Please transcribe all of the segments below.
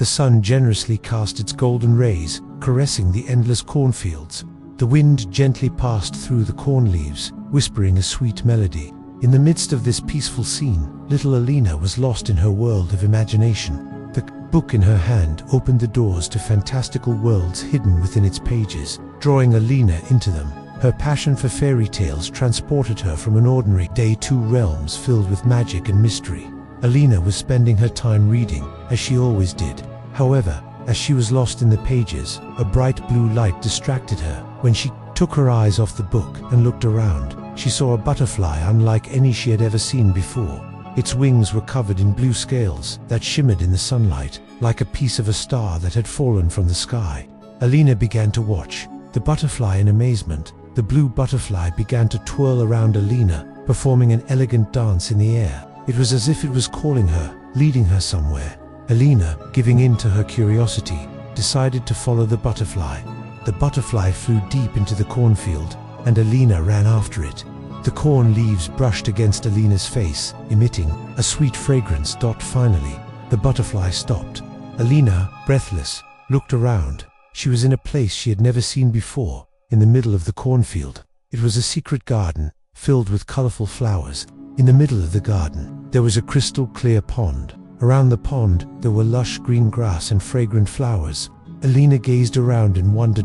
The sun generously cast its golden rays, caressing the endless cornfields. The wind gently passed through the corn leaves, whispering a sweet melody. In the midst of this peaceful scene, little Elina was lost in her world of imagination. The book in her hand opened the doors to fantastical worlds hidden within its pages, drawing Elina into them. Her passion for fairy tales transported her from an ordinary day to realms filled with magic and mystery. Elina was spending her time reading, as she always did. However, as she was lost in the pages, a bright blue light distracted her. When she took her eyes off the book and looked around, she saw a butterfly unlike any she had ever seen before. Its wings were covered in blue scales that shimmered in the sunlight, like a piece of a star that had fallen from the sky. Elina began to watch the butterfly in amazement. The blue butterfly began to twirl around Elina, performing an elegant dance in the air. It was as if it was calling her, leading her somewhere. Elina, giving in to her curiosity, decided to follow the butterfly. The butterfly flew deep into the cornfield, and Elina ran after it. The corn leaves brushed against Elina's face, emitting a sweet fragrance. Finally, the butterfly stopped. Elina, breathless, looked around. She was in a place she had never seen before. In the middle of the cornfield, it was a secret garden, filled with colorful flowers. In the middle of the garden, there was a crystal clear pond. Around the pond, there were lush green grass and fragrant flowers. Elina gazed around in wonder.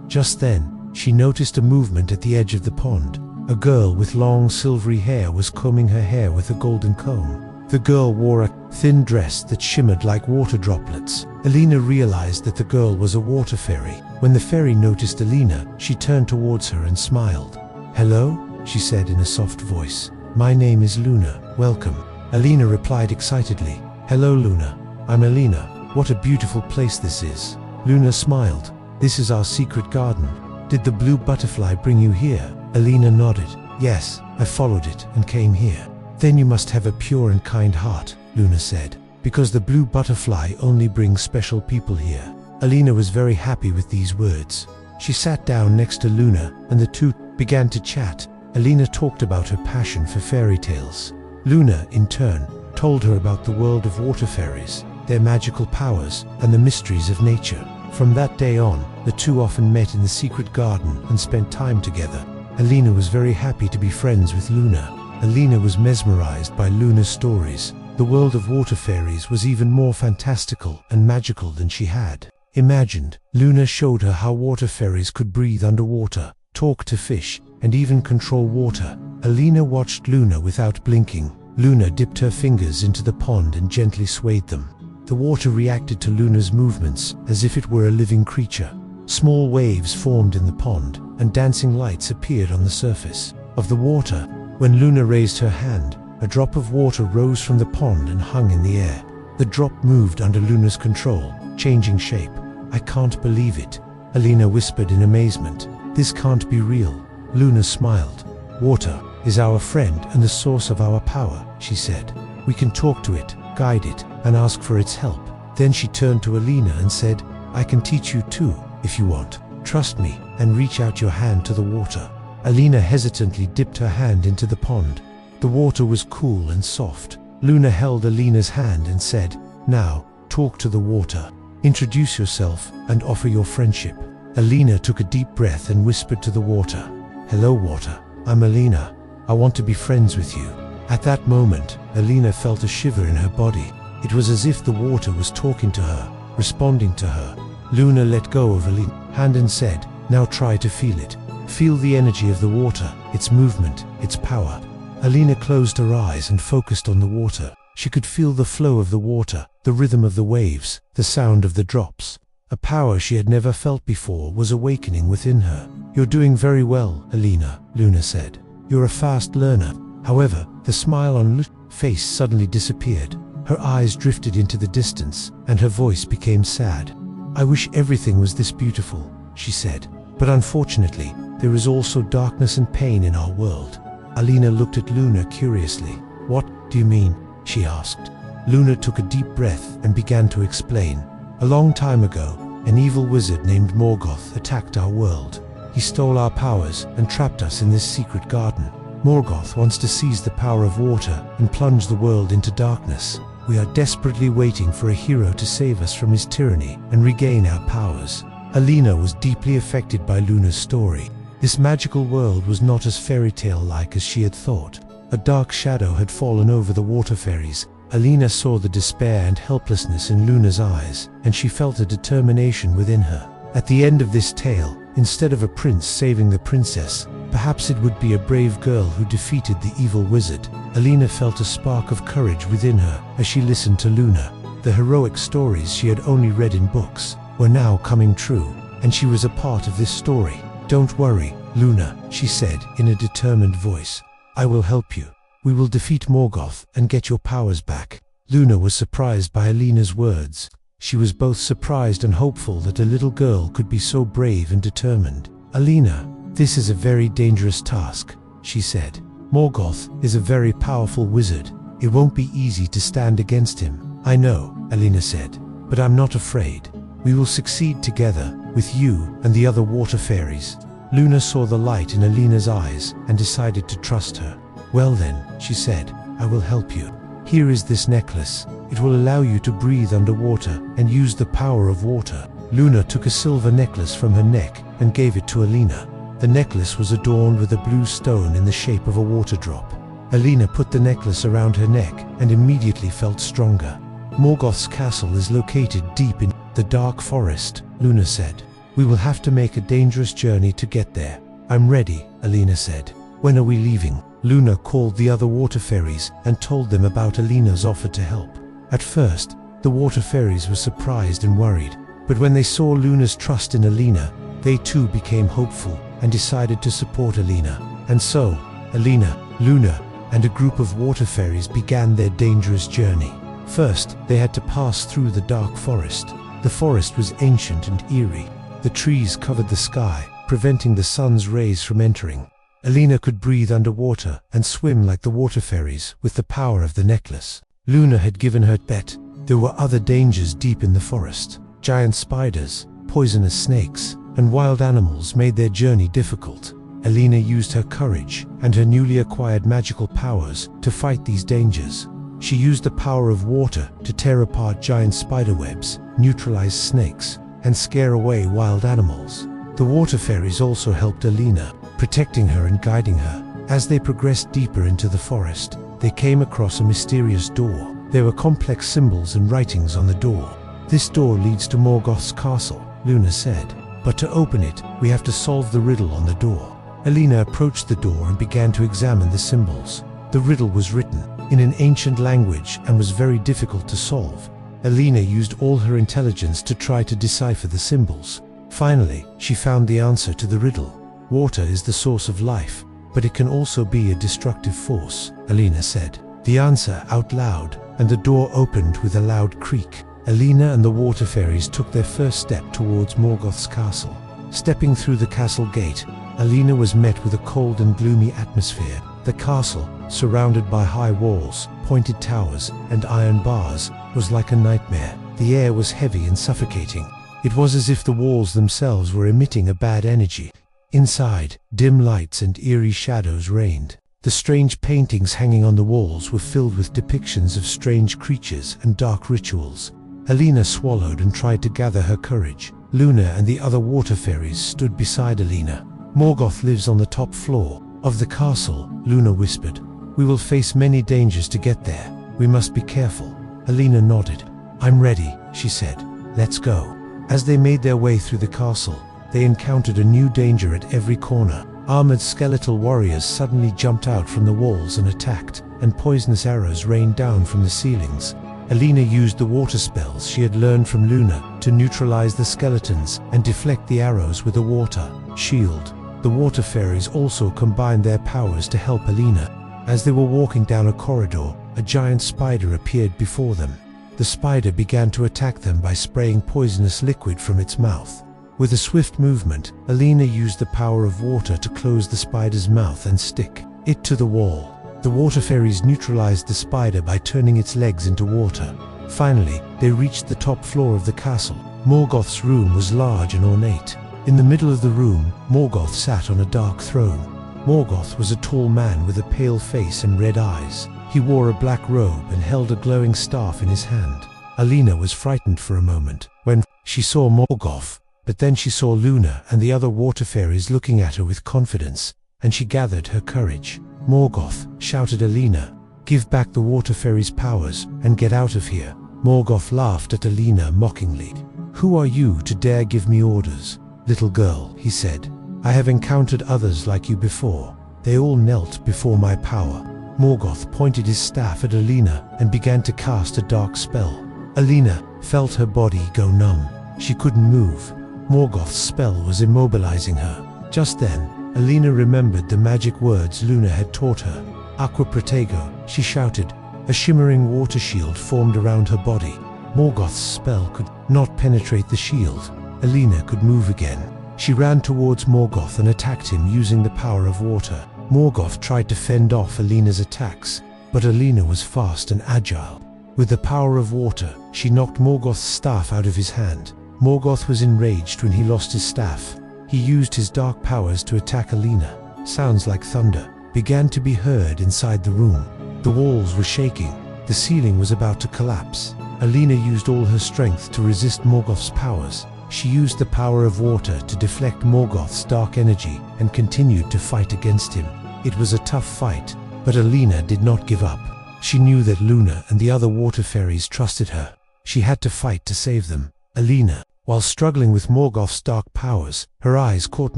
Just then, she noticed a movement at the edge of the pond. A girl with long silvery hair was combing her hair with a golden comb. The girl wore a thin dress that shimmered like water droplets. Elina realized that the girl was a water fairy. When the fairy noticed Elina, she turned towards her and smiled. "Hello," she said in a soft voice. "My name is Luna. Welcome." Elina replied excitedly. "Hello, Luna. I'm Elina. What a beautiful place this is." Luna smiled. "This is our secret garden. Did the blue butterfly bring you here?" Elina nodded. "Yes, I followed it and came here." "Then you must have a pure and kind heart," Luna said, "because the blue butterfly only brings special people here." Elina was very happy with these words. She sat down next to Luna, and the two began to chat. Elina talked about her passion for fairy tales. Luna, in turn, told her about the world of water fairies, their magical powers, and the mysteries of nature. From that day on, the two often met in the secret garden and spent time together. Elina was very happy to be friends with Luna. Elina was mesmerized by Luna's stories. The world of water fairies was even more fantastical and magical than she had imagined. Luna showed her how water fairies could breathe underwater, talk to fish, and even control water. Elina watched Luna without blinking. Luna dipped her fingers into the pond and gently swayed them. The water reacted to Luna's movements as if it were a living creature. Small waves formed in the pond, and dancing lights appeared on the surface of the water. When Luna raised her hand, a drop of water rose from the pond and hung in the air. The drop moved under Luna's control, changing shape. "I can't believe it," Elina whispered in amazement. "This can't be real." Luna smiled. "Water is our friend and the source of our power," she said. "We can talk to it, guide it, and ask for its help." Then she turned to Elina and said, "I can teach you too, if you want. Trust me and reach out your hand to the water." Elina hesitantly dipped her hand into the pond. The water was cool and soft. Luna held Elina's hand and said, "Now, talk to the water. Introduce yourself and offer your friendship." Elina took a deep breath and whispered to the water, "Hello, water. I'm Elina. I want to be friends with you." At that moment, Elina felt a shiver in her body. It was as if the water was talking to her, responding to her. Luna let go of Elina's hand and said, "Now try to feel it. Feel the energy of the water, its movement, its power." Elina closed her eyes and focused on the water. She could feel the flow of the water, the rhythm of the waves, the sound of the drops. A power she had never felt before was awakening within her. "You're doing very well, Elina," Luna said. "You're a fast learner." However, the smile on Luna's face suddenly disappeared. Her eyes drifted into the distance, and her voice became sad. "I wish everything was this beautiful," she said. "But unfortunately, there is also darkness and pain in our world." Elina looked at Luna curiously. "What do you mean?" she asked. Luna took a deep breath and began to explain. "A long time ago, an evil wizard named Morgoth attacked our world. He stole our powers and trapped us in this secret garden. Morgoth wants to seize the power of water and plunge the world into darkness. We are desperately waiting for a hero to save us from his tyranny and regain our powers." Elina was deeply affected by Luna's story. This magical world was not as fairy tale-like as she had thought. A dark shadow had fallen over the water fairies. Elina saw the despair and helplessness in Luna's eyes, and she felt a determination within her. At the end of this tale, instead of a prince saving the princess, perhaps it would be a brave girl who defeated the evil wizard. Elina felt a spark of courage within her as she listened to Luna. The heroic stories she had only read in books were now coming true, and she was a part of this story. "Don't worry, Luna," she said in a determined voice. "I will help you. We will defeat Morgoth and get your powers back." Luna was surprised by Elina's words. She was both surprised and hopeful that a little girl could be so brave and determined. "Elina, this is a very dangerous task," she said. "Morgoth is a very powerful wizard. It won't be easy to stand against him." "I know," Elina said, "but I'm not afraid. We will succeed together, with you and the other water fairies." Luna saw the light in Elina's eyes and decided to trust her. "Well then," she said, "I will help you. Here is this necklace. It will allow you to breathe underwater and use the power of water." Luna took a silver necklace from her neck and gave it to Elina. The necklace was adorned with a blue stone in the shape of a water drop. Elina put the necklace around her neck and immediately felt stronger. "Morgoth's castle is located deep in the dark forest," Luna said. "We will have to make a dangerous journey to get there." "I'm ready," Elina said. "When are we leaving?" Luna called the other water fairies and told them about Elina's offer to help. At first, the water fairies were surprised and worried, but when they saw Luna's trust in Elina, they too became hopeful and decided to support Elina. And so, Elina, Luna, and a group of water fairies began their dangerous journey. First, they had to pass through the dark forest. The forest was ancient and eerie. The trees covered the sky, preventing the sun's rays from entering. Elina could breathe underwater and swim like the water fairies with the power of the necklace. Luna had given her bet. There were other dangers deep in the forest. Giant spiders, poisonous snakes, and wild animals made their journey difficult. Elina used her courage and her newly acquired magical powers to fight these dangers. She used the power of water to tear apart giant spiderwebs, neutralize snakes, and scare away wild animals. The water fairies also helped Elina, protecting her and guiding her. As they progressed deeper into the forest, they came across a mysterious door. There were complex symbols and writings on the door. "This door leads to Morgoth's castle," Luna said. "But to open it, we have to solve the riddle on the door." Elina approached the door and began to examine the symbols. The riddle was written in an ancient language and was very difficult to solve. Elina used all her intelligence to try to decipher the symbols. Finally, she found the answer to the riddle. "Water is the source of life, but it can also be a destructive force," Elina said the answer out loud, and the door opened with a loud creak. Elina and the water fairies took their first step towards Morgoth's castle. Stepping through the castle gate, Elina was met with a cold and gloomy atmosphere. The castle, surrounded by high walls, pointed towers, and iron bars, was like a nightmare. The air was heavy and suffocating. It was as if the walls themselves were emitting a bad energy. Inside, dim lights and eerie shadows reigned. The strange paintings hanging on the walls were filled with depictions of strange creatures and dark rituals. Elina swallowed and tried to gather her courage. Luna and the other water fairies stood beside Elina. "Morgoth lives on the top floor of the castle," Luna whispered. "We will face many dangers to get there. We must be careful." Elina nodded. "I'm ready," she said. "Let's go." As they made their way through the castle, they encountered a new danger at every corner. Armored skeletal warriors suddenly jumped out from the walls and attacked, and poisonous arrows rained down from the ceilings. Elina used the water spells she had learned from Luna to neutralize the skeletons and deflect the arrows with a water shield. The water fairies also combined their powers to help Elina. As they were walking down a corridor, a giant spider appeared before them. The spider began to attack them by spraying poisonous liquid from its mouth. With a swift movement, Elina used the power of water to close the spider's mouth and stick it to the wall. The water fairies neutralized the spider by turning its legs into water. Finally, they reached the top floor of the castle. Morgoth's room was large and ornate. In the middle of the room, Morgoth sat on a dark throne. Morgoth was a tall man with a pale face and red eyes. He wore a black robe and held a glowing staff in his hand. Elina was frightened for a moment when she saw Morgoth, but then she saw Luna and the other water fairies looking at her with confidence, and she gathered her courage. "Morgoth," shouted Elina, "give back the water fairies' powers and get out of here." Morgoth laughed at Elina mockingly. "Who are you to dare give me orders? Little girl," he said. "I have encountered others like you before. They all knelt before my power." Morgoth pointed his staff at Elina and began to cast a dark spell. Elina felt her body go numb. She couldn't move. Morgoth's spell was immobilizing her. Just then, Elina remembered the magic words Luna had taught her. "Aqua Protego," she shouted. A shimmering water shield formed around her body. Morgoth's spell could not penetrate the shield. Elina could move again. She ran towards Morgoth and attacked him using the power of water. Morgoth tried to fend off Elina's attacks, but Elina was fast and agile. With the power of water, she knocked Morgoth's staff out of his hand. Morgoth was enraged when he lost his staff. He used his dark powers to attack Elina. Sounds like thunder began to be heard inside the room. The walls were shaking. The ceiling was about to collapse. Elina used all her strength to resist Morgoth's powers. She used the power of water to deflect Morgoth's dark energy and continued to fight against him. It was a tough fight, but Elina did not give up. She knew that Luna and the other water fairies trusted her. She had to fight to save them. Elina, while struggling with Morgoth's dark powers, her eyes caught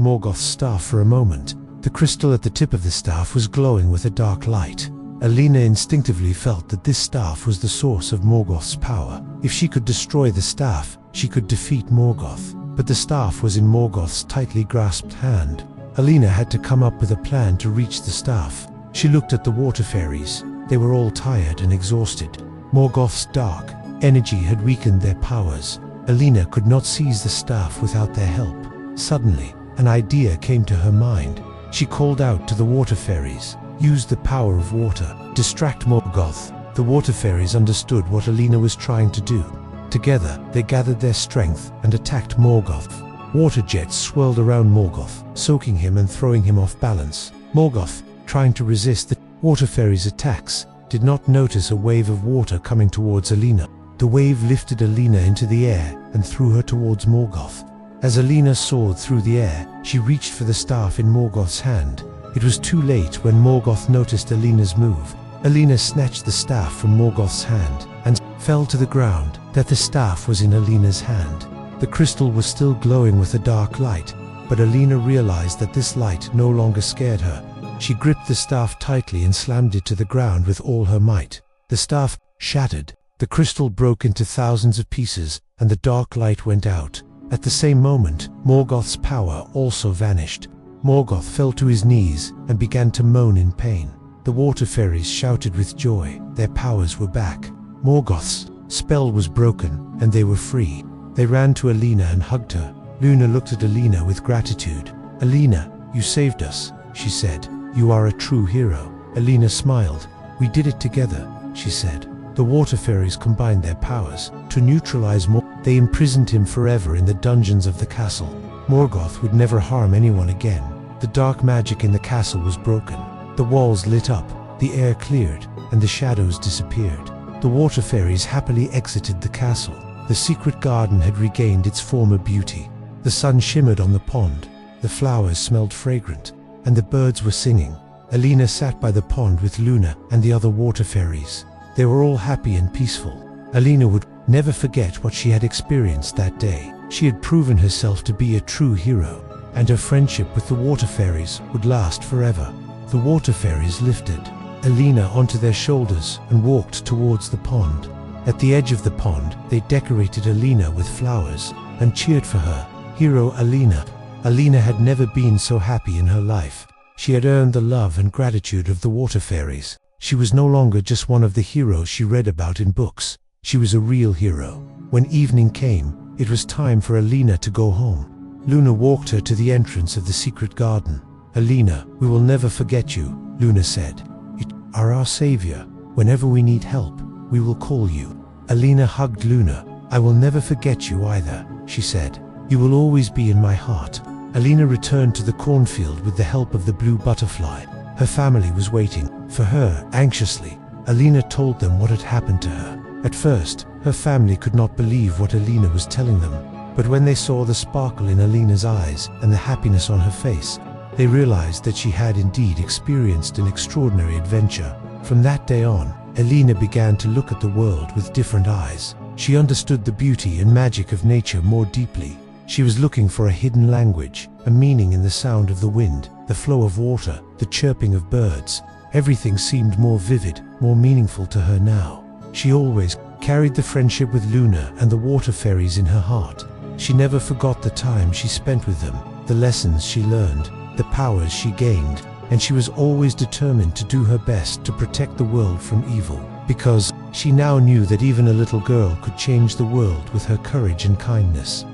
Morgoth's staff for a moment. The crystal at the tip of the staff was glowing with a dark light. Elina instinctively felt that this staff was the source of Morgoth's power. If she could destroy the staff, she could defeat Morgoth. But the staff was in Morgoth's tightly grasped hand. Elina had to come up with a plan to reach the staff. She looked at the water fairies. They were all tired and exhausted. Morgoth's dark energy had weakened their powers. Elina could not seize the staff without their help. Suddenly, an idea came to her mind. She called out to the water fairies. Use the power of water. Distract Morgoth. The water fairies understood what Elina was trying to do. Together, they gathered their strength and attacked Morgoth. Water jets swirled around Morgoth, soaking him and throwing him off balance. Morgoth, trying to resist the water fairies' attacks, did not notice a wave of water coming towards Elina. The wave lifted Elina into the air and threw her towards Morgoth. As Elina soared through the air, she reached for the staff in Morgoth's hand. It was too late when Morgoth noticed Elina's move. Elina snatched the staff from Morgoth's hand and fell to the ground. That the staff was in Elina's hand. The crystal was still glowing with a dark light, but Elina realized that this light no longer scared her. She gripped the staff tightly and slammed it to the ground with all her might. The staff shattered. The crystal broke into thousands of pieces, and the dark light went out. At the same moment, Morgoth's power also vanished. Morgoth fell to his knees and began to moan in pain. The water fairies shouted with joy. Their powers were back. Morgoth's spell was broken, and they were free. They ran to Elina and hugged her. Luna looked at Elina with gratitude. "Elina, you saved us," she said. "You are a true hero." Elina smiled. "We did it together," she said. The water fairies combined their powers to neutralize Morgoth. They imprisoned him forever in the dungeons of the castle. Morgoth would never harm anyone again. The dark magic in the castle was broken. The walls lit up, the air cleared, and the shadows disappeared. The water fairies happily exited the castle. The secret garden had regained its former beauty. The sun shimmered on the pond. The flowers smelled fragrant, and the birds were singing. Elina sat by the pond with Luna and the other water fairies. They were all happy and peaceful. Elina would never forget what she had experienced that day. She had proven herself to be a true hero, and her friendship with the water fairies would last forever. The water fairies lifted Elina onto their shoulders and walked towards the pond. At the edge of the pond, they decorated Elina with flowers and cheered for her. Hero Elina. Elina had never been so happy in her life. She had earned the love and gratitude of the water fairies. She was no longer just one of the heroes she read about in books. She was a real hero. When evening came, it was time for Elina to go home. Luna walked her to the entrance of the secret garden. "Elina, we will never forget you," Luna said. "You are our savior. Whenever we need help, we will call you." Elina hugged Luna. "I will never forget you either," she said. "You will always be in my heart." Elina returned to the cornfield with the help of the blue butterfly. Her family was waiting for her anxiously. Elina told them what had happened to her. At first, her family could not believe what Elina was telling them, but when they saw the sparkle in Elina's eyes and the happiness on her face, they realized that she had indeed experienced an extraordinary adventure. From that day on, Elina began to look at the world with different eyes. She understood the beauty and magic of nature more deeply. She was looking for a hidden language, a meaning in the sound of the wind, the flow of water, the chirping of birds. Everything seemed more vivid, more meaningful to her now. She always carried the friendship with Luna and the water fairies in her heart. She never forgot the time she spent with them, the lessons she learned, the powers she gained, and she was always determined to do her best to protect the world from evil, because she now knew that even a little girl could change the world with her courage and kindness.